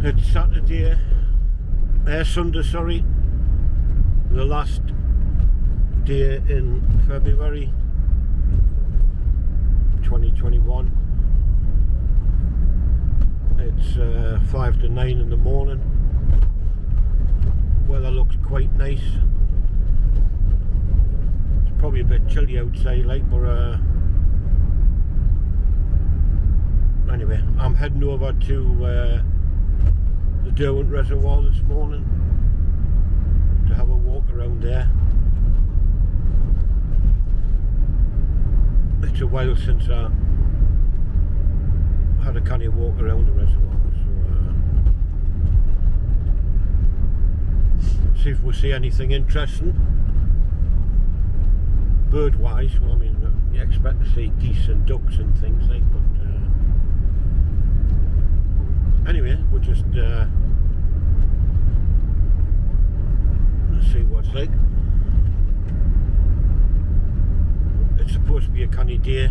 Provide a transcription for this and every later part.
It's Saturday, Sunday, sorry, the last day in February 2021. It's 5 to 9 in the morning. Weather looks quite nice. It's probably a bit chilly outside, like, but anyway, I'm heading over to the Derwent Reservoir this morning to have a walk around there. It's a while since I had a canny walk around the reservoir, so see if we see anything interesting bird wise. Well, I mean, you expect to see geese and ducks and things like, but anyway, we'll just see what it's like. It's supposed to be a canny day.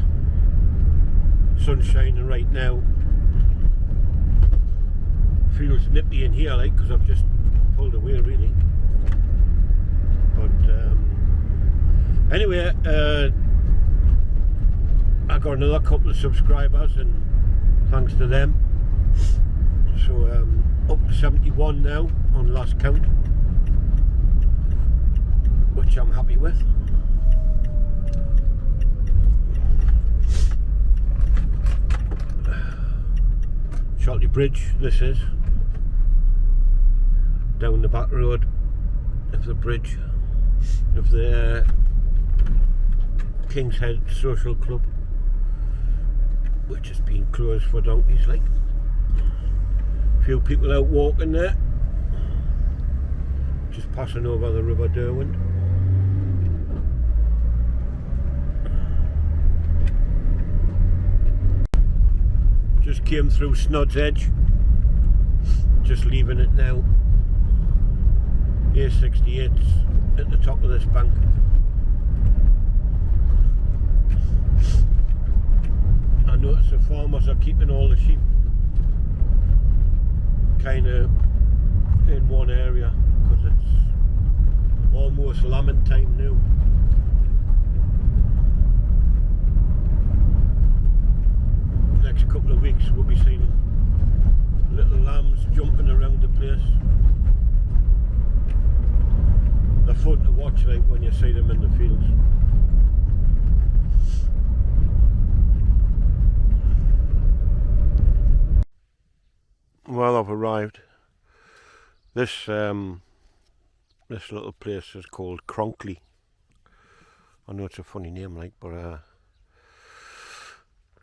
Sun's shining right now. Feels nippy in here, like, because I've just pulled away, really. But anyway, I got another couple of subscribers, and thanks to them. So up to 71 now on last count, which I'm happy with. Shorty Bridge, this is down the back road of the bridge of the King's Head Social Club, which has been closed for donkeys, like. Few people out walking there, just passing over the River Derwent. Just came through Snod's Edge, just leaving it now. A68's at the top of this bank. I notice the farmers are keeping all the sheep kind of in one area, because it's almost lambing time now. Next couple of weeks we'll be seeing little lambs jumping around the place. They're fun to watch, like, when you see them in the fields. Well, I've arrived. This this little place is called Cronkley. I know it's a funny name, like, but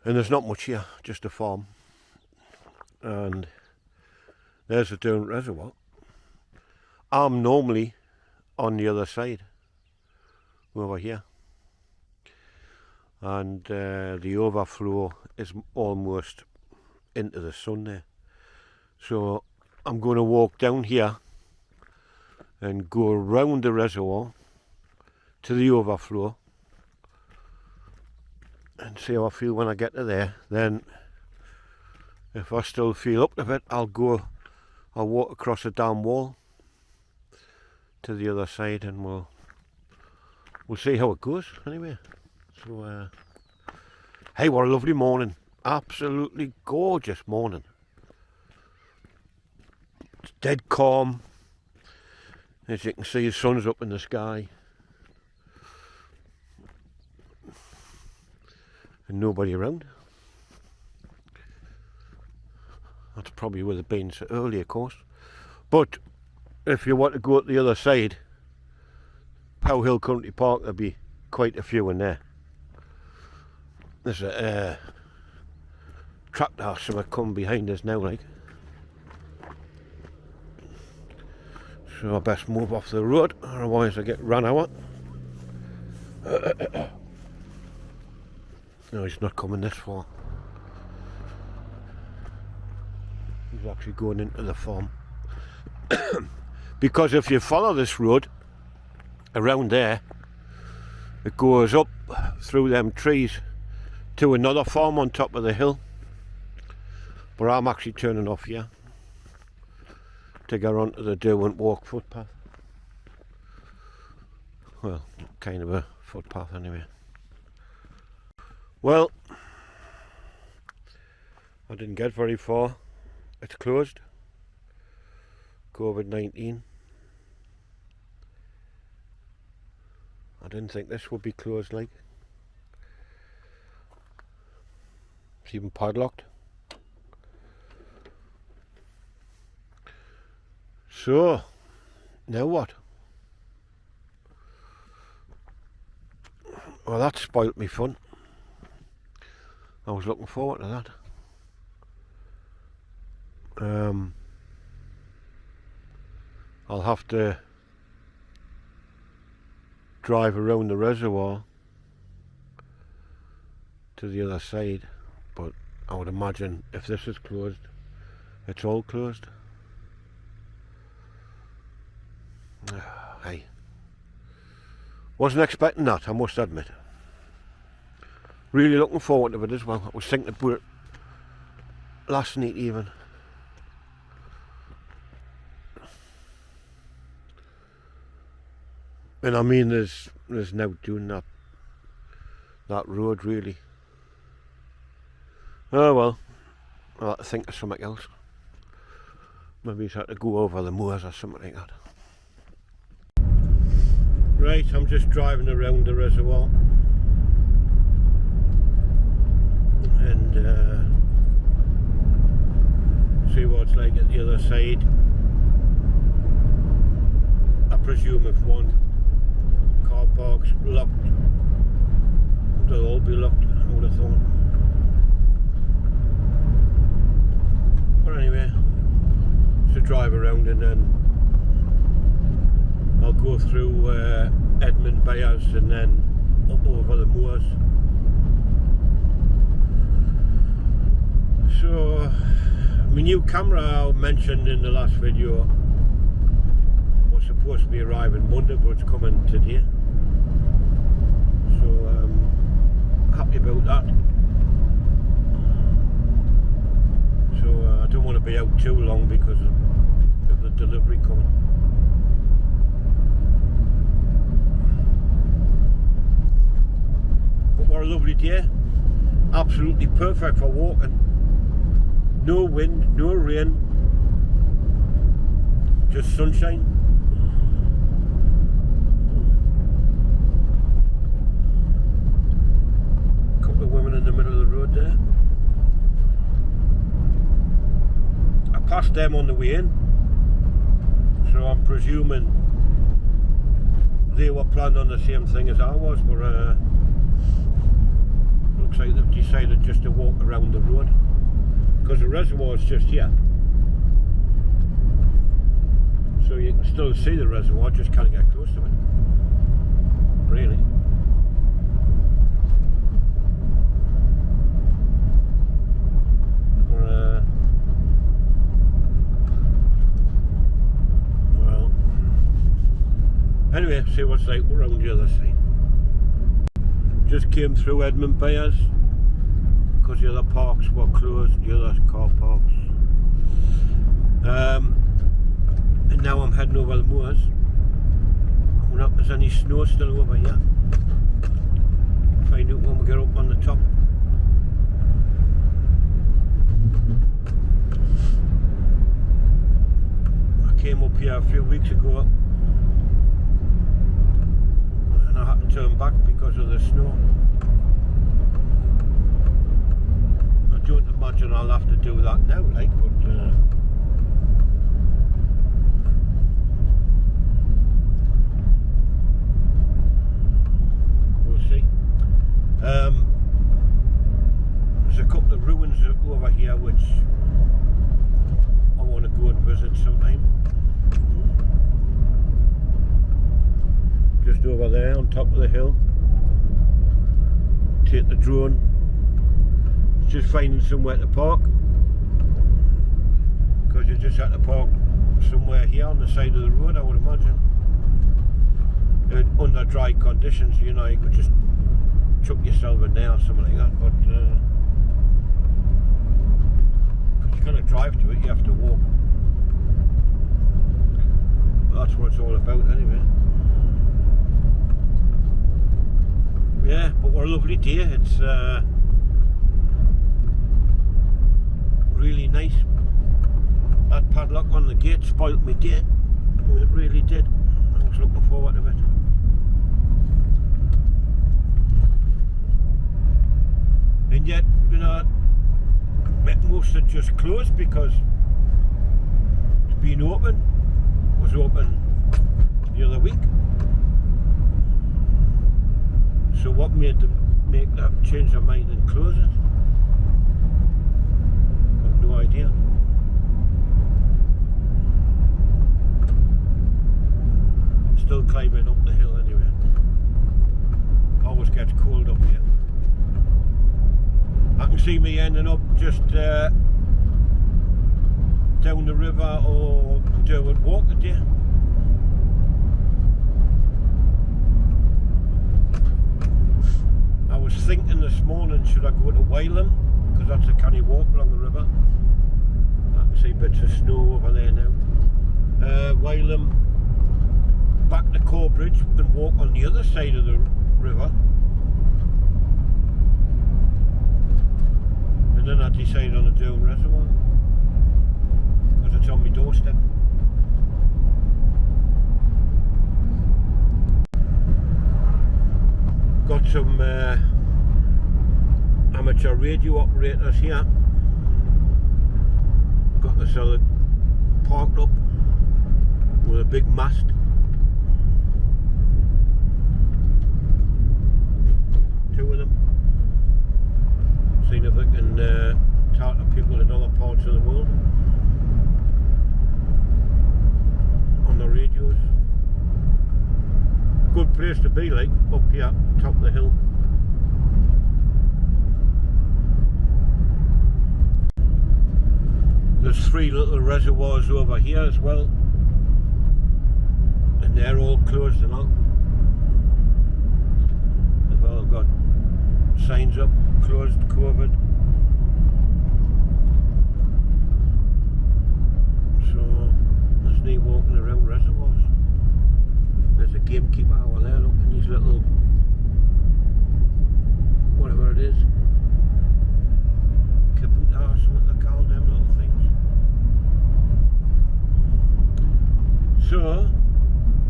and there's not much here, just a farm. And there's the Derwent Reservoir. I'm normally on the other side, over here, and the overflow is almost into the sun there. So I'm going to walk down here and go around the reservoir to the overflow and see how I feel when I get to there. Then if I still feel up to it, I'll walk across the dam wall to the other side, and we'll see how it goes anyway. So hey, what a lovely morning. Absolutely gorgeous morning. It's dead calm. As you can see, the sun's up in the sky. And nobody around. That's probably where they've been so early, of course. But if you want to go at the other side, Pow Hill Country Park, there'll be quite a few in there. There's a tractor or something coming behind us now, like. So I best move off the road, otherwise I get run over. No, he's not coming this far. He's actually going into the farm. Because if you follow this road around there, it goes up through them trees to another farm on top of the hill. But I'm actually turning off here. to get onto the Derwent Walk footpath. Well, kind of a footpath anyway. Well, I didn't get very far. It's closed. COVID-19. I didn't think this would be closed like. It's even padlocked. So, now what? Well, that spoilt me fun. I was looking forward to that. I'll have to drive around the reservoir to the other side, but I would imagine if this is closed, it's all closed. Hey, wasn't expecting that, I must admit. Really looking forward to it as well. I was thinking about it last night even. And I mean, there's now doing that road really. Oh well, I'll have to think of something else. Maybe it's had to go over the moors or something like that. Right, I'm just driving around the reservoir and see what it's like at the other side. I presume if one car park's locked, they'll all be locked, I would have thought. But anyway, to drive around and then I'll go through Edmund Bayers and then up over the moors. So, my new camera I mentioned in the last video was supposed to be arriving Monday, but it's coming today. So, happy about that. So, I don't want to be out too long because of the delivery coming. But what a lovely day. Absolutely perfect for walking. No wind, no rain, just sunshine. A couple of women in the middle of the road there. I passed them on the way in, so I'm presuming they were planning on the same thing as I was, but looks like they've decided just to walk around the road. Because the reservoir is just here, so you can still see the reservoir, just can't get close to it, really. Well, anyway, see what's like around the other side. Just came through Edmund Bayers, because the other parks were closed, the other car parks. And now I'm heading over the moors. I wonder if there's any snow still over here. Find out when we get up on the top. I came up here a few weeks ago and I had to turn back because of the snow. I don't imagine I'll have to do that now, like, but we'll see. There's a couple of ruins over here which I want to go and visit sometime. Just over there on top of the hill. Take the drone. Just finding somewhere to park, because you just have to park somewhere here on the side of the road, I would imagine. And under dry conditions, you know, you could just chuck yourself in there or something like that, but because you can't drive to it, you have to walk. That's what it's all about anyway. Yeah, but what a lovely day. It's really nice. That padlock on the gate spoilt me day. It really did. I was looking forward to it. And yet, you know, most are just closed because it's been open. It was open the other week. So what made them make that change their mind and close it? I've no idea. Still climbing up the hill anyway. Always gets cold up here. I can see me ending up just down the river or doing walk a day. I was thinking this morning, should I go to Wylam, because that's a canny walk along the river. I can see bits of snow over there now. Wylam, back to Corbridge and walk on the other side of the river. And then I decided on the Down Reservoir, because it's on my doorstep. Got some amateur radio operators here. Got this other parked up with a big mast. Two of them. Seeing if I can talk to people in other parts of the world on the radios. Good place to be, like, up here, top of the hill. There's 3 little reservoirs over here as well, and they're all closed and all. They've all got signs up, closed, COVID. So there's no walking around reservoirs. There's a gamekeeper over there, look, and his little, whatever it is, kabuta or something they call them little things. So,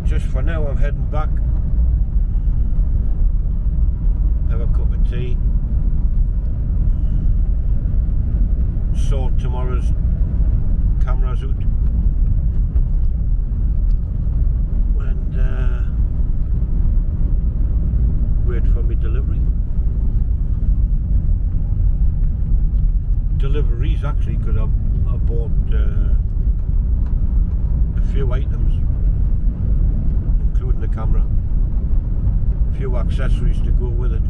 just for now I'm heading back, have a cup of tea, sort tomorrow's cameras out, and wait for me delivery. Deliveries actually, because I bought a few items, including the camera, a few accessories to go with it.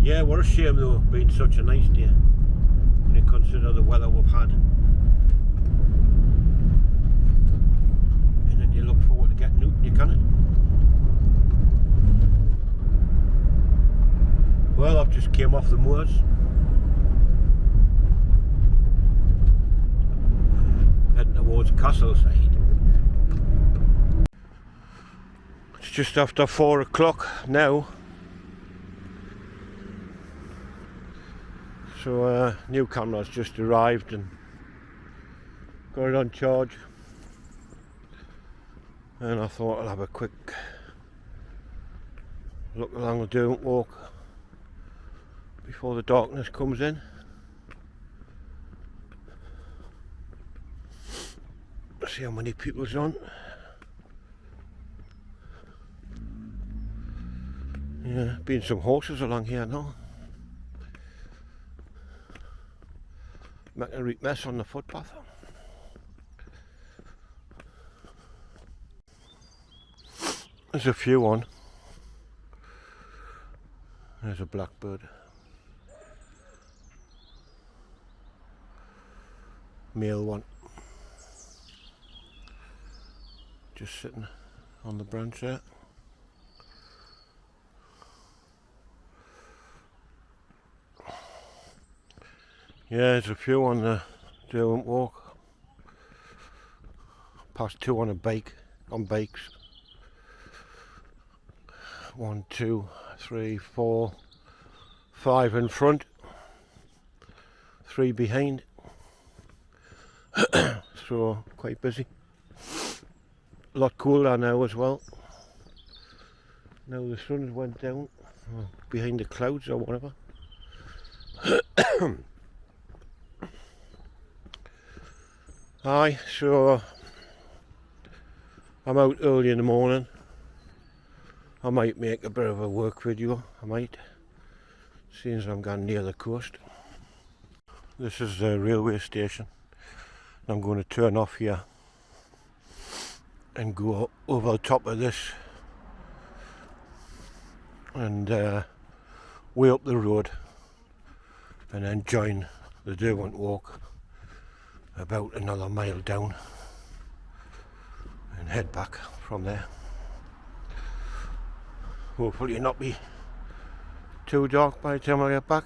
Yeah, what a shame though, being such a nice day when you consider the weather we've had. And then you look forward to getting out and you can't. Well, I've just came off the moors. Heading towards Castleside. It's just after 4 o'clock now. So new camera's just arrived and got it on charge, and I thought I'll have a quick look along the Down Walk before the darkness comes in. See how many people's on. Yeah, been some horses along here now. Making a right mess on the footpath. There's a few on. There's a blackbird. Male one. Just sitting on the branch there. Yeah, there's a few on the Derwent walk. Past 2 on bikes. 1, 2, 3, 4, 5 in front, 3 behind. So quite busy. A lot cooler now as well. Now the sun has went down, behind the clouds or whatever. Aye, so I'm out early in the morning. I might make a bit of a work video, seeing as I'm going near the coast. This is the railway station. I'm going to turn off here and go over the top of this and way up the road, and then join the Derwent walk about another mile down and head back from there. Hopefully not be too dark by the time I get back.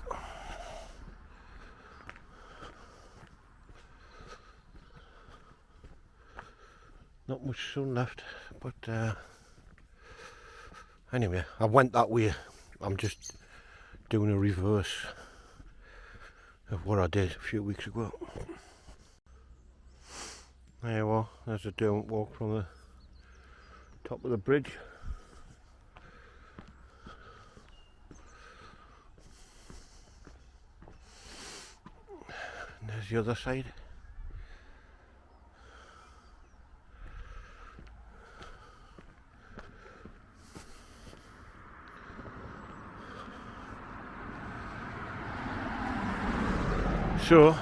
Not much sun left, but anyway, I went that way. I'm just doing a reverse of what I did a few weeks ago. There you are, there's a Derwent walk from the top of the bridge. And there's the other side. So,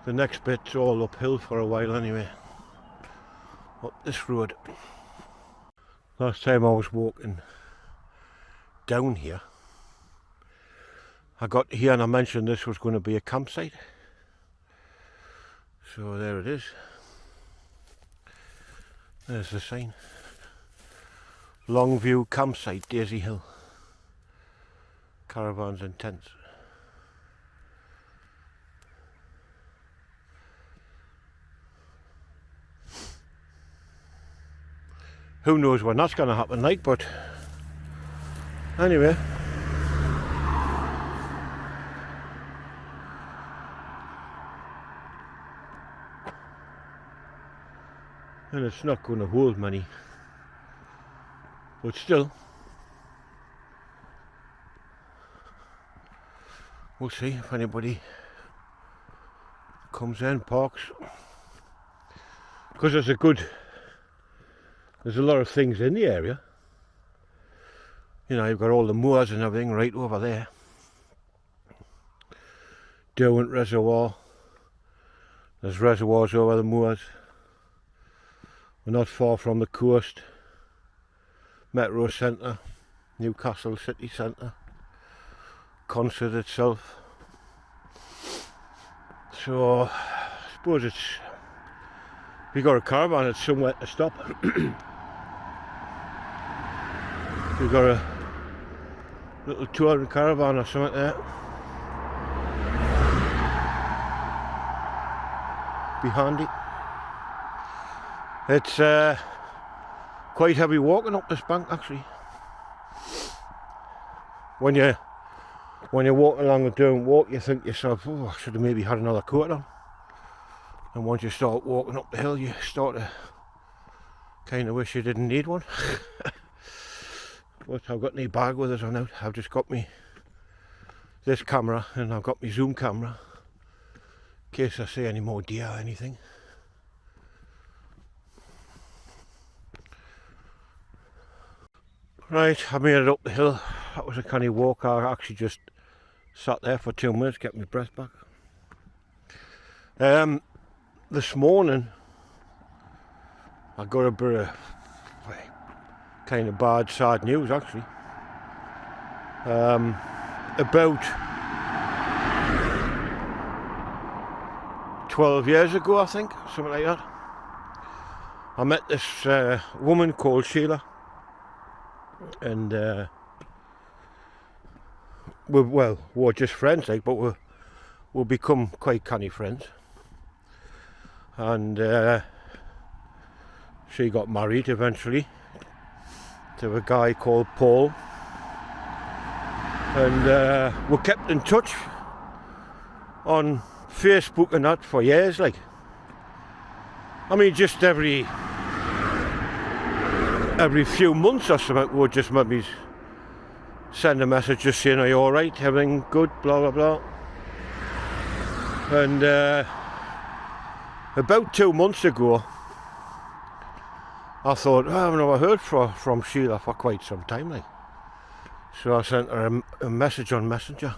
the next bit's all uphill for a while anyway, up this road. Last time I was walking down here, I got here and I mentioned this was going to be a campsite. So there it is. There's the sign. Longview Campsite, Daisy Hill. Caravans and tents. Who knows when that's going to happen, like, but anyway. And it's not going to hold many, but still, we'll see if anybody comes in, parks, because there's a lot of things in the area. You know, you've got all the moors and everything right over there. Derwent Reservoir. There's reservoirs over the moors. We're not far from the coast. Metro Centre, Newcastle City Centre, Concert itself. So, I suppose it's, if you got a caravan, it's somewhere to stop. We've got a little touring caravan or something there. Be handy. It's quite heavy walking up this bank actually. When you're walking along the Derwent walk, you think to yourself, oh, I should have maybe had another coat on. And once you start walking up the hill, you start to kind of wish you didn't need one. But I've got no bag with us on out. I've just got this camera, and I've got my zoom camera in case I see any more deer or anything. Right, I made it up the hill. That was a canny walk. I actually just sat there for 2 minutes, get my breath back. This morning I got a bit of kind of bad, sad news actually. About 12 years ago, I think, something like that, I met this woman called Sheila, and we're just friends, like, but we become quite canny friends, and she got married eventually to a guy called Paul, and we kept in touch on Facebook and that for years. Like, I mean, just every few months or something, we'd just maybe send a message just saying, are you alright, everything good, blah blah blah. And about 2 months ago, I thought, oh, I've never heard from Sheila for quite some time, like. So I sent her a message on Messenger,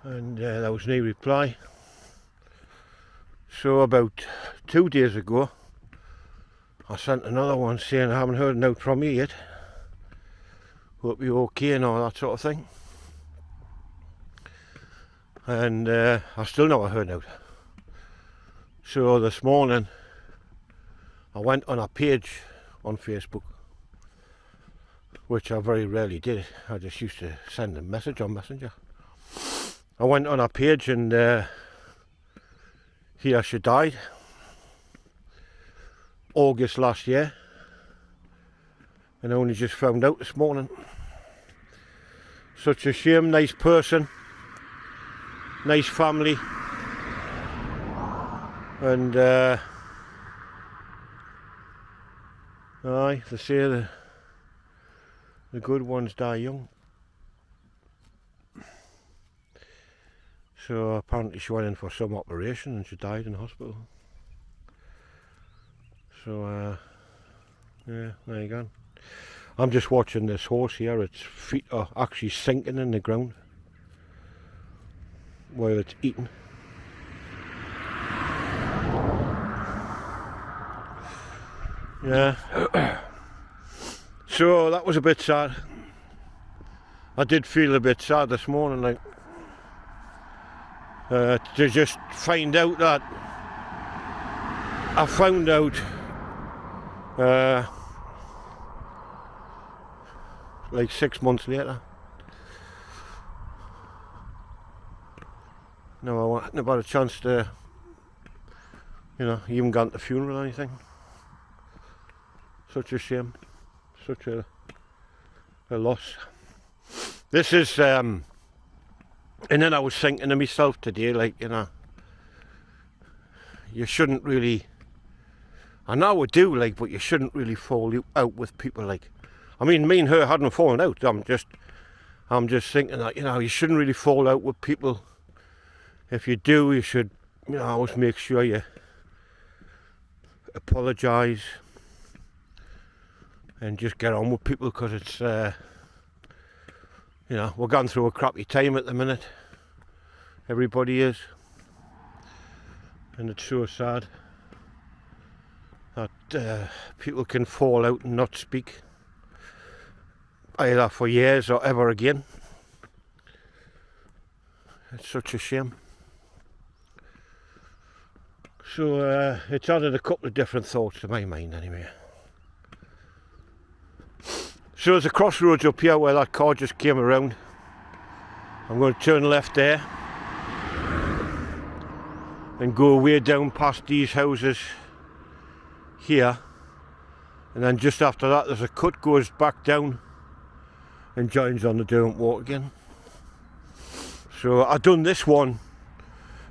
and there was no reply. So about 2 days ago, I sent another one saying, I haven't heard a note from you yet. Hope you're okay and all that sort of thing. And I still never heard a note. So this morning, I went on a page on Facebook, which I very rarely did. I just used to send a message on Messenger. I went on a page, and here she died, August last year, and I only just found out this morning. Such a shame. Nice person, nice family, and aye, they say the good ones die young. So apparently she went in for some operation and she died in hospital. So yeah, there you go. I'm just watching this horse here. Its feet are actually sinking in the ground while it's eating. Yeah. So that was a bit sad. I did feel a bit sad this morning, like, to just find out that I found out like 6 months later. No, I hadn't had a chance to, you know, even gone to the funeral or anything. Such a shame, such a loss. This is, and then I was thinking to myself today, like, you know, you shouldn't really, I know I do, like, but you shouldn't really fall out with people, like, I mean, me and her hadn't fallen out. I'm just thinking that, you know, you shouldn't really fall out with people. If you do, you should, you know, always make sure you apologise and just get on with people, because it's, you know, we're going through a crappy time at the minute. Everybody is. And it's so sad that people can fall out and not speak, either for years or ever again. It's such a shame. So it's added a couple of different thoughts to my mind anyway. So there's a crossroads up here where that car just came around. I'm going to turn left there and go way down past these houses here, and then just after that there's a cut, goes back down and joins on the Derwent Walk again. So I done this one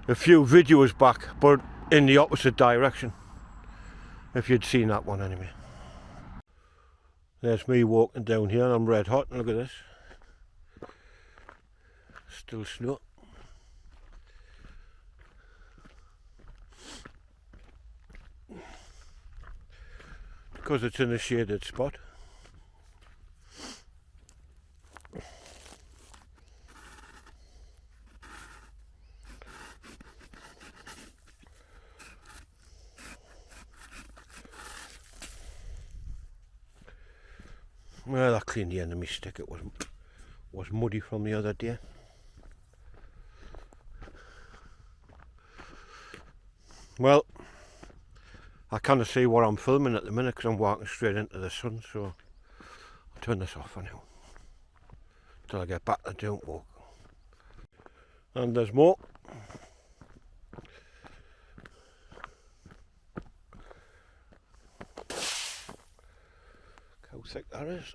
a few videos back, but in the opposite direction, if you'd seen that one anyway. There's me walking down here and I'm red hot, and look at this. Still snow. Because it's in a shaded spot. Well, I cleaned the end of my stick. It was muddy from the other day. Well, I kind of see what I'm filming at the minute because I'm walking straight into the sun, so I'll turn this off for now till I get back to Derwent Walk. And there's more. Look how thick that is.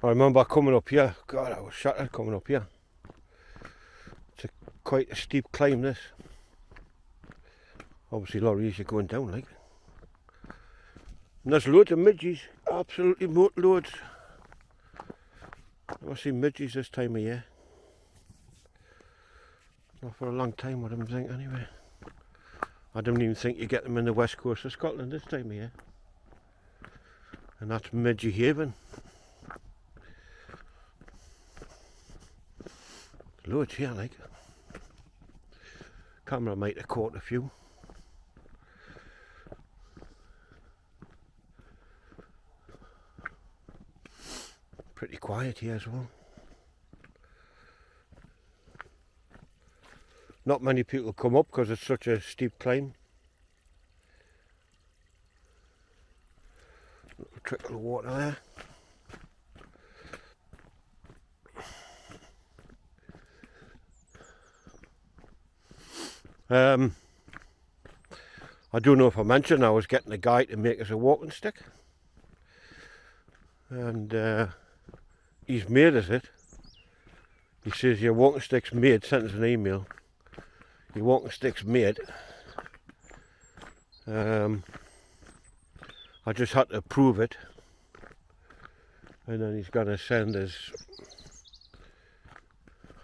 I remember coming up here. God, I was shattered coming up here. It's quite a steep climb, this. Obviously a lot easier going down, like. And there's loads of midges, absolutely loads. I've seen midges this time of year. Not for a long time, I don't think, anyway. I don't even think you get them in the west coast of Scotland this time of year. And that's Midgie Haven. Loads here, like. Camera might have caught a few. Pretty quiet here as well. Not many people come up because it's such a steep climb. Little trickle of water there. I don't know if I mentioned I was getting a guy to make us a walking stick. And he's made us it. He says your walking stick's made, sent us an email. Your walking stick's made. I just had to approve it. And then he's going to send us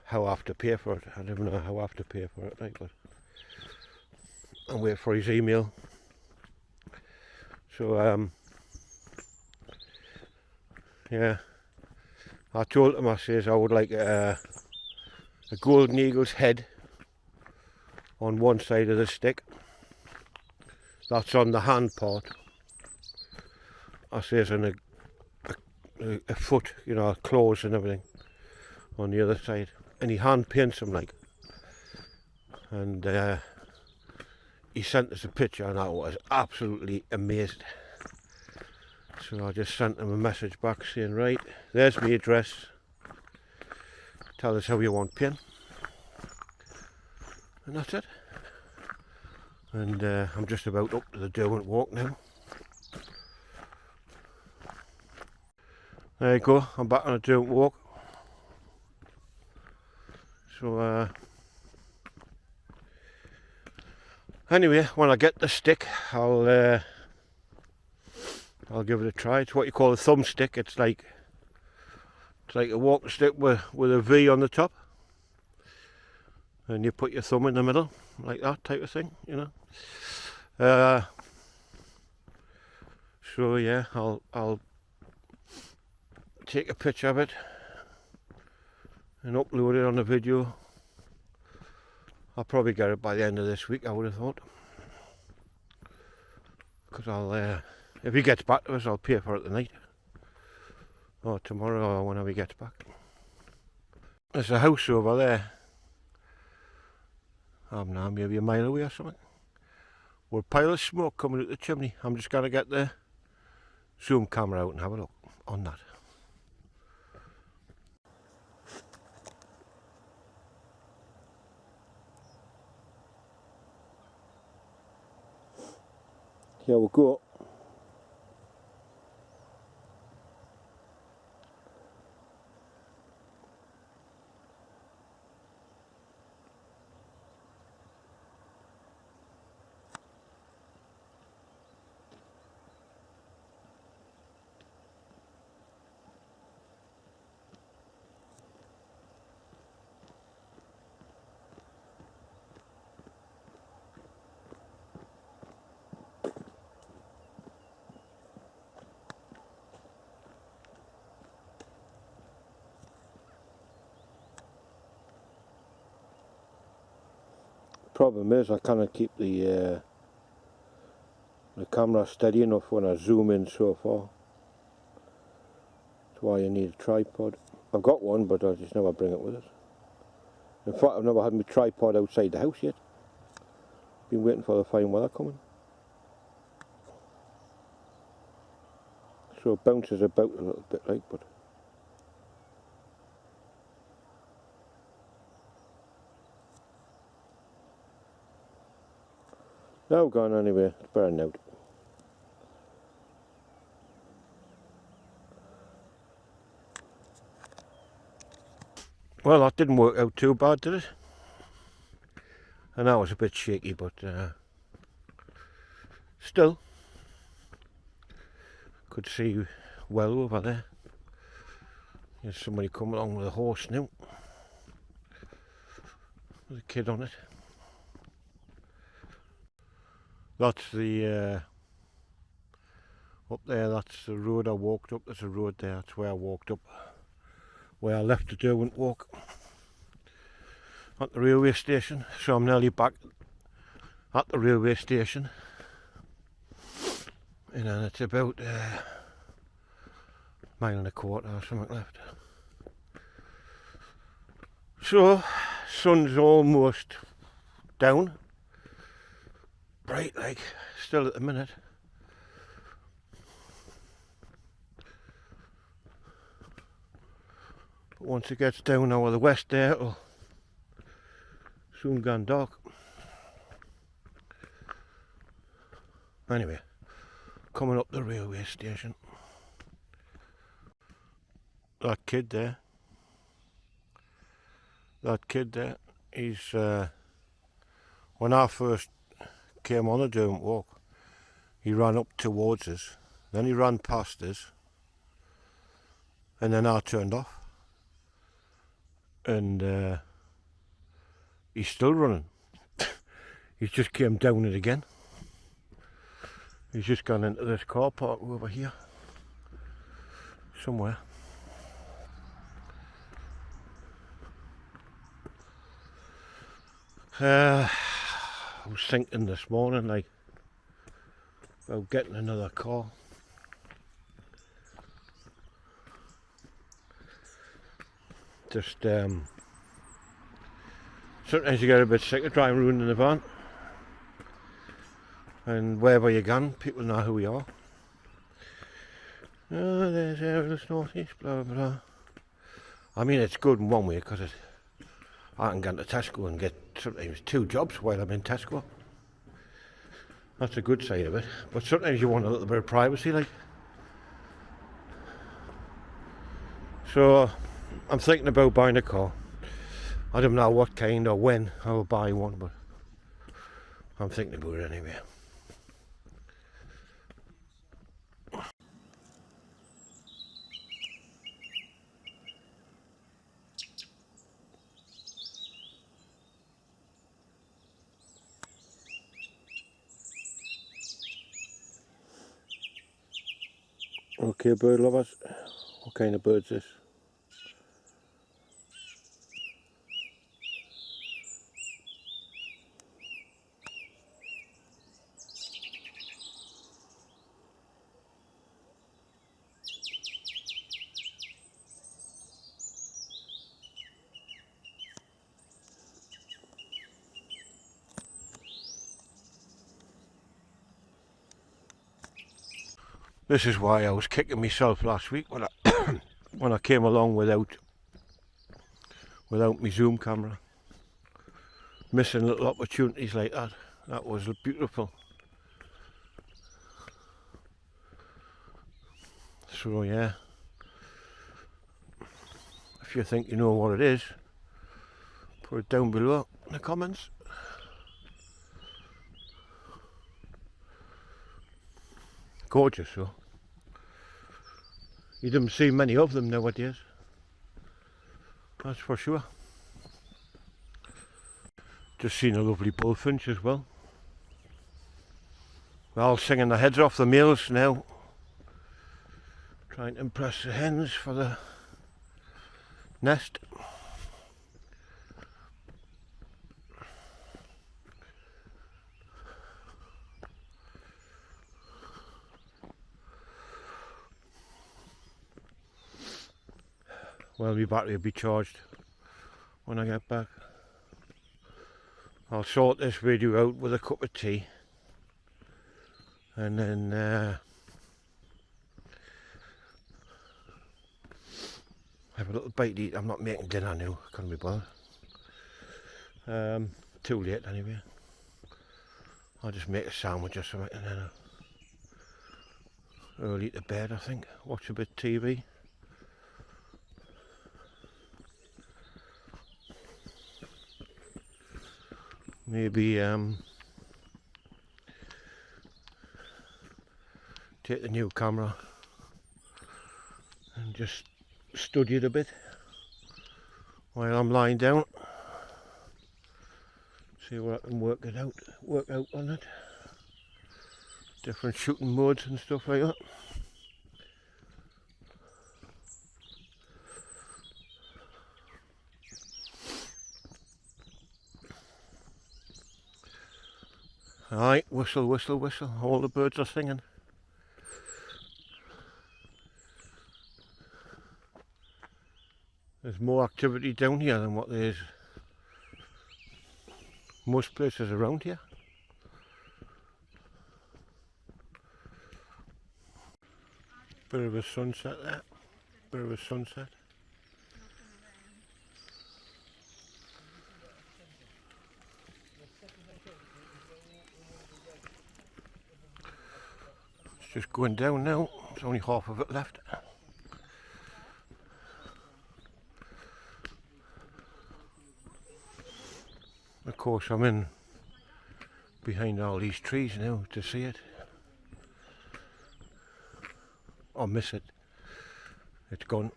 how I have to pay for it. I don't know how I have to pay for it, like, but I'll wait for his email. So, yeah. I told him, I says I would like a golden eagle's head on one side of the stick. That's on the hand part. I says, and a foot, you know, claws and everything on the other side. And he hand paints them, like. And he sent us a picture and I was absolutely amazed. So I just sent him a message back saying, right, there's my address. Tell us how you want paint. And that's it. And I'm just about up to the Derwent Walk now. There you go, I'm back on the Derwent Walk. So anyway, when I get the stick, I'll give it a try. It's what you call a thumbstick. It's like a walking stick with a V on the top, and you put your thumb in the middle, like that type of thing, you know. So yeah, I'll take a picture of it and upload it on a video. I'll probably get it by the end of this week, I would have thought, because I'll if he gets back to us, I'll pay for it tonight or tomorrow or whenever he gets back. There's a house over there. I don't know, maybe a mile away or something, with a pile of smoke coming out the chimney. I'm just going to get the zoom camera out and have a look on that. Here we go. Problem is I cannot keep the camera steady enough when I zoom in so far. That's why you need a tripod. I've got one, but I just never bring it with us. In fact, I've never had my tripod outside the house yet. Been waiting for the fine weather coming. So it bounces about a little bit, like, but Now gone anyway, it's burning out. Well, that didn't work out too bad, did it? And that was a bit shaky, but still could see well over there. There's somebody coming along with a horse now, with a kid on it. That's the up there, that's the road I walked up. There's a road there, that's where I walked up, where I left the Derwent walk at the railway station. So I'm nearly back at the railway station, and then it's about a mile and a quarter or something left. So sun's almost down, bright like, still at the minute. But once it gets down over the west there, it'll soon gone dark. Anyway, coming up the railway station. That kid there, he's, when I first came on the Derwent walk, he ran up towards us, then he ran past us, and then I turned off. And he's still running. He's just came down it again. He's just gone into this car park over here somewhere. I was thinking this morning like about getting another car. Just sometimes you get a bit sick of driving around in the van, and wherever you go, people know who we are. Oh, there's Aerialist Northeast, blah blah blah. I mean, it's good in one way because I can go to Tesco and get sometimes 2 jobs while I'm in Tesco. That's a good side of it. But sometimes you want a little bit of privacy, like. So I'm thinking about buying a car. I don't know what kind or when I will buy one, but I'm thinking about it anyway. Okay, bird lovers, what kind of bird's this? This is why I was kicking myself last week when I when I came along without my zoom camera. Missing little opportunities like that. That was beautiful. So yeah, if you think you know what it is, put it down below in the comments. Gorgeous though. You don't see many of them nowadays, that's for sure. Just seen a lovely bullfinch as well. They're all singing their heads off the males now, trying to impress the hens for the nest. Well, my battery will be charged when I get back. I'll sort this video out with a cup of tea, and then have a little bite to eat. I'm not making dinner now, can't be bothered. Too late anyway. I'll just make a sandwich or something and then early to bed, I think. Watch a bit of TV. Maybe take the new camera and just study it a bit while I'm lying down. See what I can work out on it. Different shooting modes and stuff like that. Aye, whistle, whistle, whistle. All the birds are singing. There's more activity down here than what there is most places around here. Bit of a sunset there. Bit of a sunset. It's just going down now. There's only half of it left. Of course, I'm in behind all these trees now to see it. Or miss it. It's gone.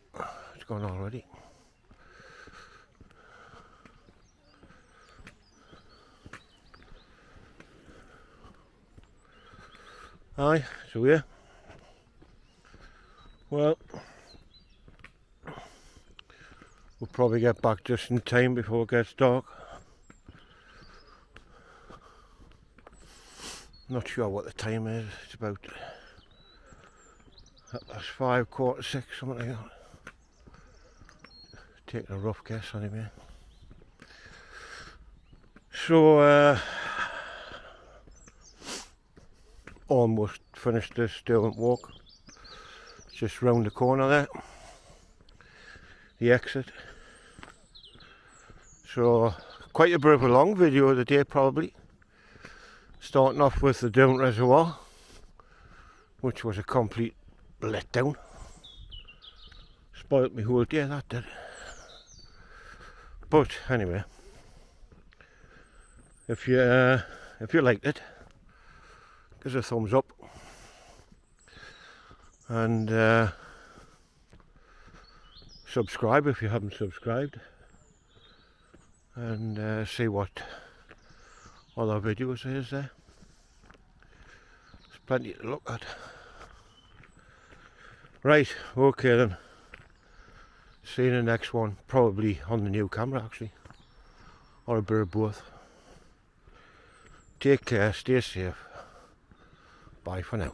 It's gone already. Aye, so yeah. Well, we'll probably get back just in time before it gets dark. Not sure what the time is. It's about 5, 5:45, something like that. Taking a rough guess anyway. So almost finished this Stirling walk. Just round the corner there. The exit. So quite a bit of a long video of the day probably. Starting off with the Derwent Reservoir, which was a complete letdown. Spoilt me whole day, that did. But anyway, if you liked it, give us a thumbs up and subscribe if you haven't subscribed, and see what other videos is there. There's plenty to look at. Right, okay then. See you in the next one, probably on the new camera actually, or a bit of both. Take care, stay safe. Bye for now.